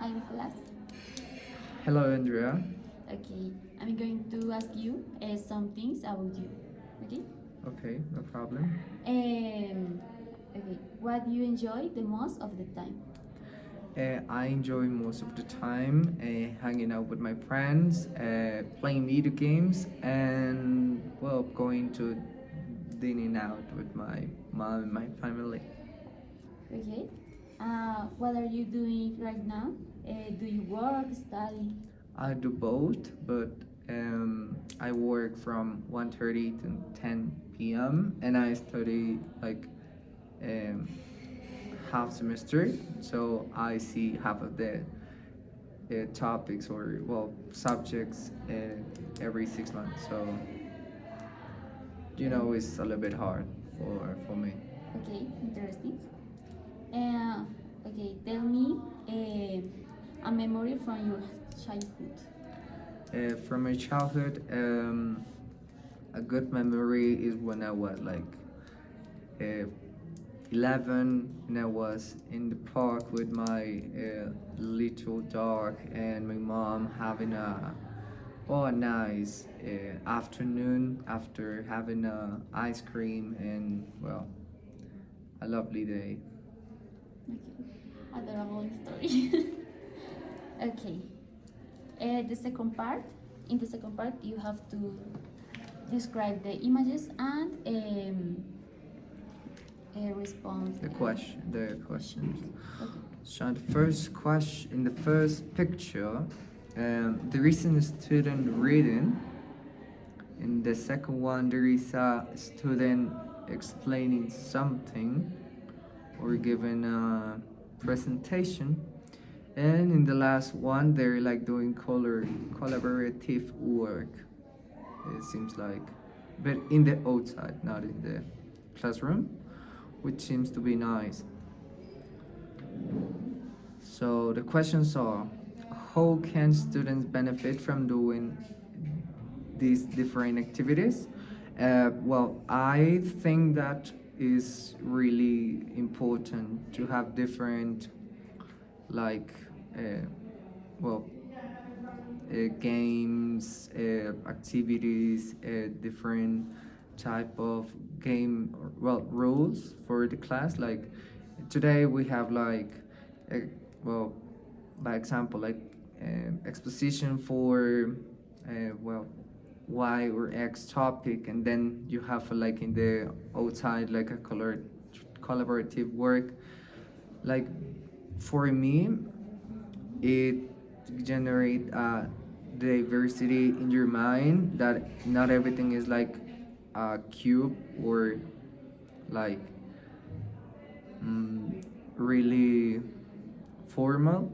Hi, Nicolas. Hello, Andrea. Okay, I'm going to ask you some things about you. Okay? Okay, no problem. Um, okay, what do you enjoy the most of the time? I enjoy most of the time hanging out with my friends, playing video games, and well, going to dining out with my mom and my family. Okay. What are you doing right now? Do you work, study? I do both, but I work from 1:30 to 10 p.m. and I study like um, half semester, so I see half of the topics or well subjects every 6 months. So it's a little bit hard for me. Okay, interesting. Uh, okay, tell me a memory from your childhood. From my childhood, a good memory is when I was like uh, 11 and I was in the park with my little dog and my mom having a nice afternoon after having ice cream and well a lovely day. Okay, adorable story. Okay, the second part. In the second part, you have to describe the images and respond. The questions. Okay. So the first question in the first picture, there is a student reading. In the second one, there is a student explaining something or giving a presentation. And in the last one, they're like doing collaborative work. It seems like, but in the outside, not in the classroom, which seems to be nice. So the questions are: how can students benefit from doing these different activities? Well, I think that is really important to have different, like, well, games, activities, different type of game, well, rules for the class. Like today we have like, uh, well, by example, like exposition for, well, Y or X topic, and then you have like in the outside like a collaborative work. Like for me, it generate diversity in your mind that not everything is like a cube or like mm, really formal.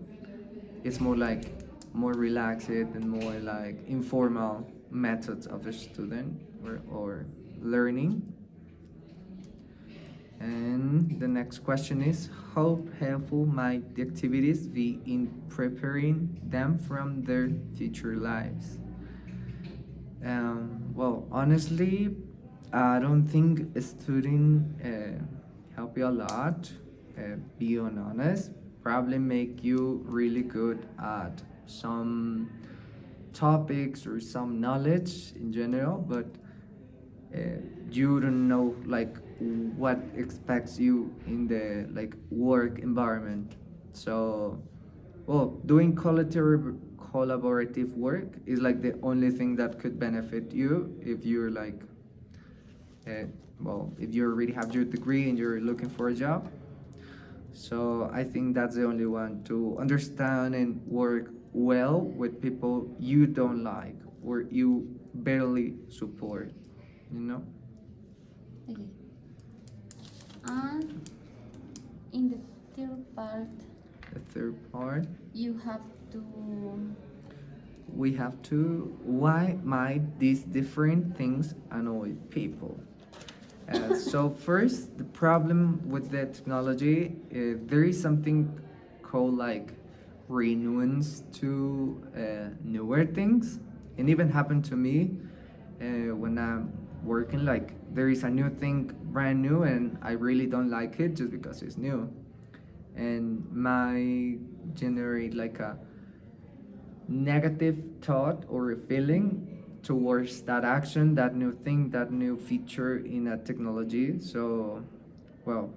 It's more like more relaxed and more like informal methods of a student or learning. And the next question is: how helpful might the activities be in preparing them from their future lives? Well, honestly, I don't think a student help you a lot. Being honest, probably make you really good at some topics or some knowledge in general, but uh, you don't know like what expects you in the like work environment. So well, doing collaborative work is like the only thing that could benefit you if you're like uh, well, if you already have your degree and you're looking for a job. So I think that's the only one, to understand and work well with people you don't like or you barely support, you know? Okay. And in the third part, The third part, you have to. we have to, why might these different things annoy people? So first, the problem with the technology, there is something called like renewance to newer things. It even happened to me when I'm working. Like there is a new thing, brand new, and I really don't like it just because it's new. And my generate like a negative thought or a feeling towards that action, that new thing, that new feature in a technology. So, well,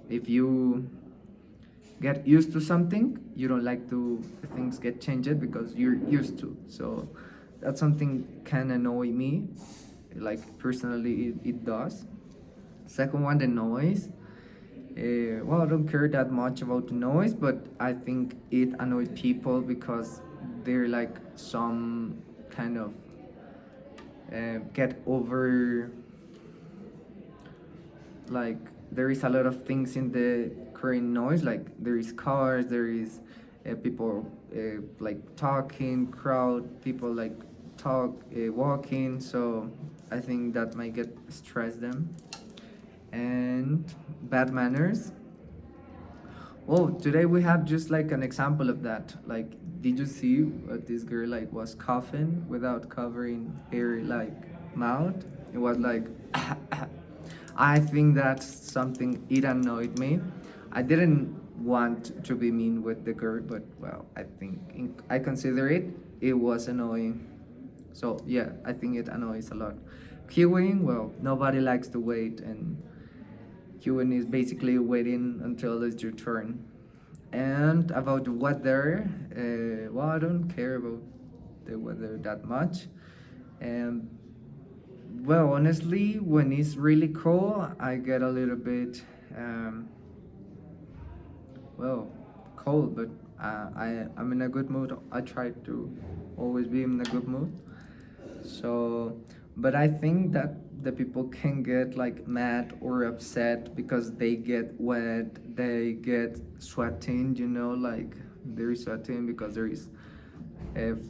if you get used to something, you don't like to things get changed because you're used to. So that's something can annoy me. Like personally, it does. Second one, the noise. Well, I don't care that much about the noise, but I think it annoys people because they're like some kind of get over, like there is a lot of things in the current noise, like there is cars, there is people like talking, crowd, people like talk, walking. So I think that might get stress them. And bad manners. Oh, today we have just like an example of that. Like, did you see this girl like was coughing without covering her like mouth? It was like, I think that's something it annoyed me. I didn't want to be mean with the girl, but well, I think I consider it was annoying. So yeah, I think it annoys a lot. Queuing, well, nobody likes to wait, and queuing is basically waiting until it's your turn. And about the weather, well, I don't care about the weather that much. And well, honestly, when it's really cold, I get a little bit, well, cold, but I'm in a good mood. I try to always be in a good mood. So, but I think that the people can get like mad or upset because they get wet, they get sweating, like they're sweating because there is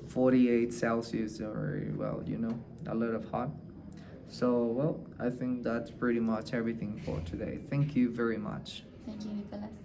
48 Celsius or, well, a lot of hot. So, well, I think that's pretty much everything for today. Thank you very much. Thank you, Nicolas.